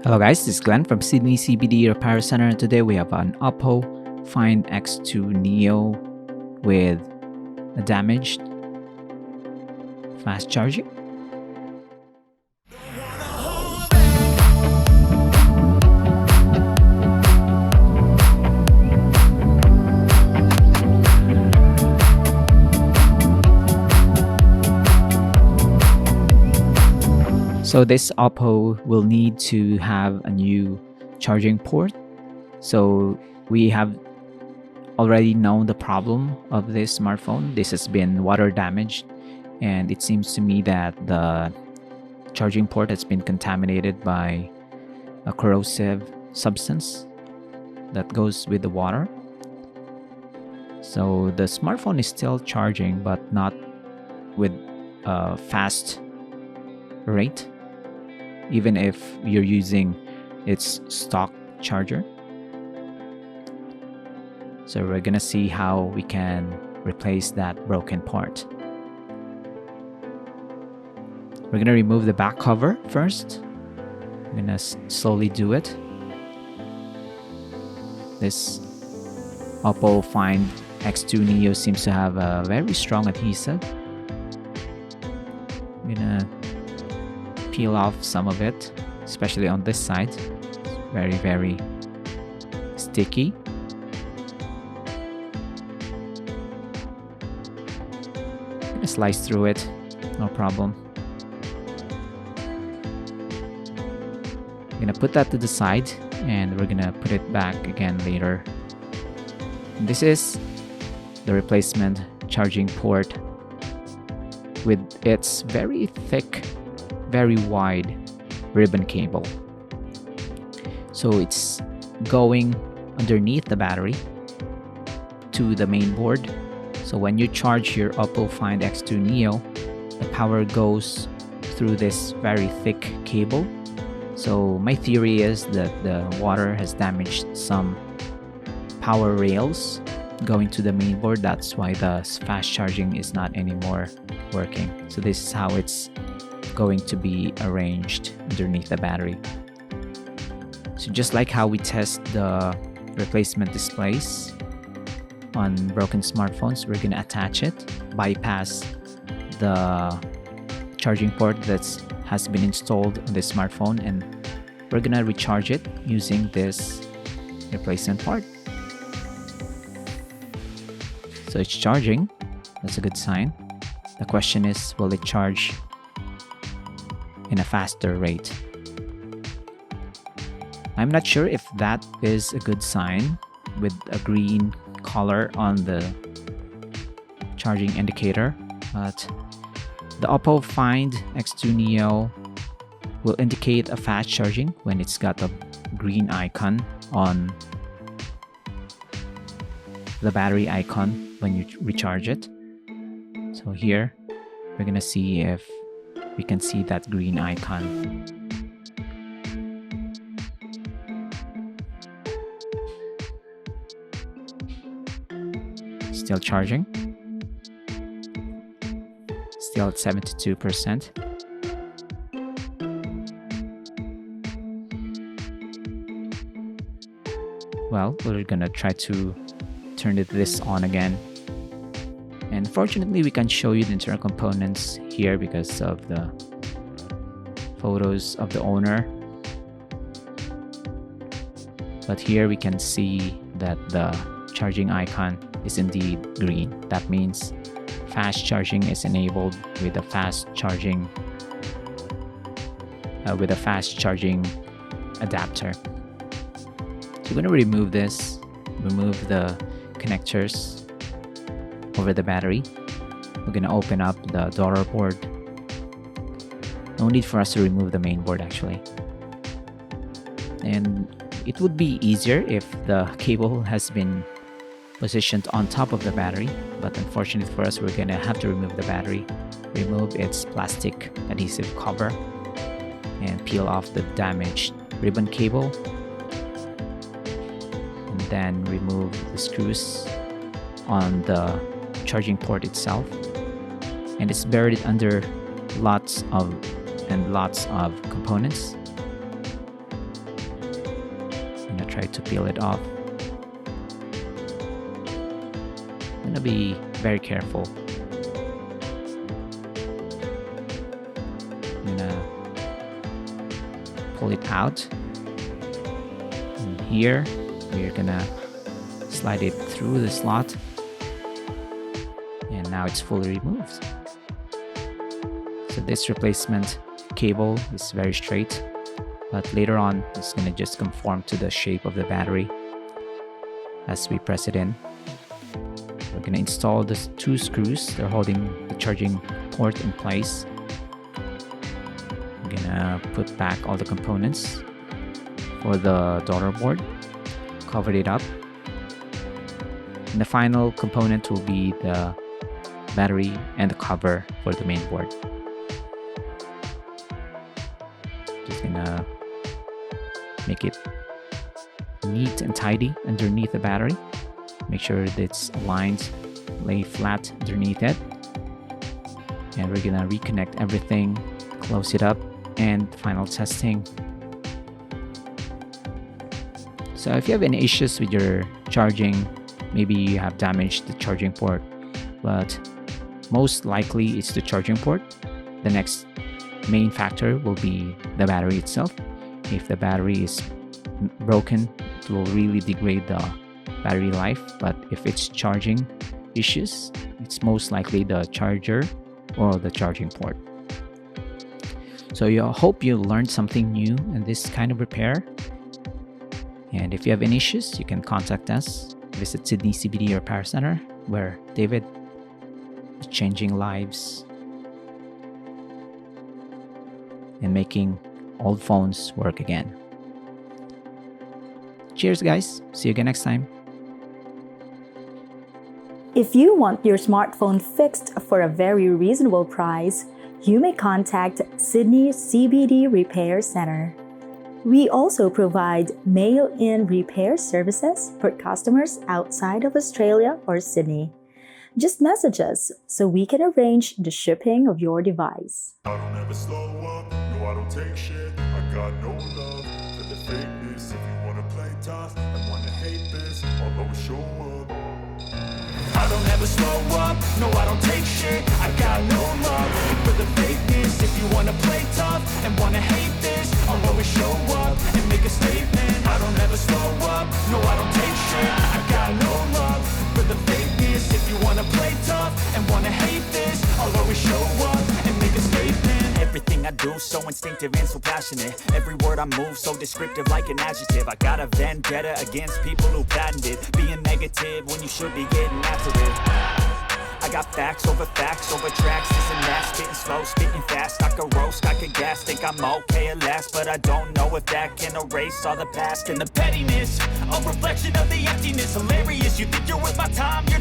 Hello guys, this is Glenn from Sydney CBD Repair Center, and today we have an Oppo Find X2 Neo with a damaged fast charging. So this Oppo will need to have a new charging port. So we have already known the problem of this smartphone. This has been water damaged, and it seems to me that the charging port has been contaminated by a corrosive substance that goes with the water. So the smartphone is still charging, but not with a fast rate, even if you're using its stock charger. So we're gonna see how we can replace that broken part. We're gonna remove the back cover first. I'm gonna slowly do it. This Oppo Find X2 Neo seems to have a very strong adhesive. I'm gonna peel off some of it, especially on this side. It's very sticky. I'm gonna slice through it, no problem. I'm gonna put that to the side, and we're gonna put it back again later. And this is the replacement charging port with its very thick, very wide ribbon cable. So it's going underneath the battery to the main board. So when you charge your Oppo Find X2 Neo, the power goes through this very thick cable. So my theory is that the water has damaged some power rails going to the main board. That's why the fast charging is not anymore working. So this is how it's going to be arranged underneath the battery. So just like how we test the replacement displays on broken smartphones, we're gonna attach it, bypass the charging port that has been installed on this smartphone, and we're gonna recharge it using this replacement part. So it's charging. That's a good sign. The question is, will it charge in a faster rate? I'm not sure if that is a good sign with a green color on the charging indicator, but the Oppo Find X2 Neo will indicate a fast charging when it's got a green icon on the battery icon when you recharge it. So here we're gonna see if we can see that green icon. Still charging. Still at 72%. Well, we're gonna try to turn this on again. And fortunately, we can show you the internal components here because of the photos of the owner. But here we can see that the charging icon is indeed green. That means fast charging is enabled with a fast charging adapter. So we're going to remove this, remove the connectors over the battery. We're going to open up the daughter board. No need for us to remove the main board actually. And it would be easier if the cable has been positioned on top of the battery, but unfortunately for us, we're gonna have to remove the battery, remove its plastic adhesive cover, and peel off the damaged ribbon cable, and then remove the screws on the charging port itself. And it's buried under lots of components. try to peel it off. I'm gonna be very careful. I'm gonna pull it out. And here, we're gonna slide it through the slot. And now it's fully removed. So this replacement cable is very straight, but later on it's going to just conform to the shape of the battery as we press it in. We're going to install the 2 screws. They're holding the charging port in place. We're going to put back all the components for the daughter board, covered it up. And the final component will be the battery and the cover for the main board. Just gonna make it neat and tidy underneath the battery. Make sure that it's aligned, lay flat underneath it. And we're gonna reconnect everything, close it up, and final testing. So if you have any issues with your charging, maybe you have damaged the charging port, but most likely it's the charging port. The next main factor will be the battery itself. If the battery is broken, it will really degrade the battery life. But if it's charging issues, it's most likely the charger or the charging port. So I hope you learned something new in this kind of repair. And if you have any issues, you can contact us. Visit Sydney CBD Repair Center, where David is changing lives and making old phones work again. Cheers, guys. See you again next time. If you want your smartphone fixed for a very reasonable price, you may contact Sydney CBD Repair Center. We also provide mail-in repair services for customers outside of Australia or Sydney. Just message us so we can arrange the shipping of your device. I don't ever slow up, no I don't take shit. I got no love for the fakeness. If you wanna play tough and wanna hate this, I'll always show up. I don't ever slow up, no I don't take shit. I got no love for the fakeness. If you wanna play tough and wanna hate this, I'll always show up and make a statement. I don't ever slow up, no I don't take shit. I got no love for the fakeness. If you wanna play tough and wanna hate this, I'll always show up and make a statement. Everything I do so instinctive and so passionate. Every word I move so descriptive like an adjective. I got a vendetta against people who patented being negative when you should be getting after it. I got facts over tracks, this and that, spitting slow, spitting fast. I could roast, I could gas, think I'm okay at last, but I don't know if that can erase all the past and the pettiness. A reflection of the emptiness, hilarious. You think you're worth my time, you're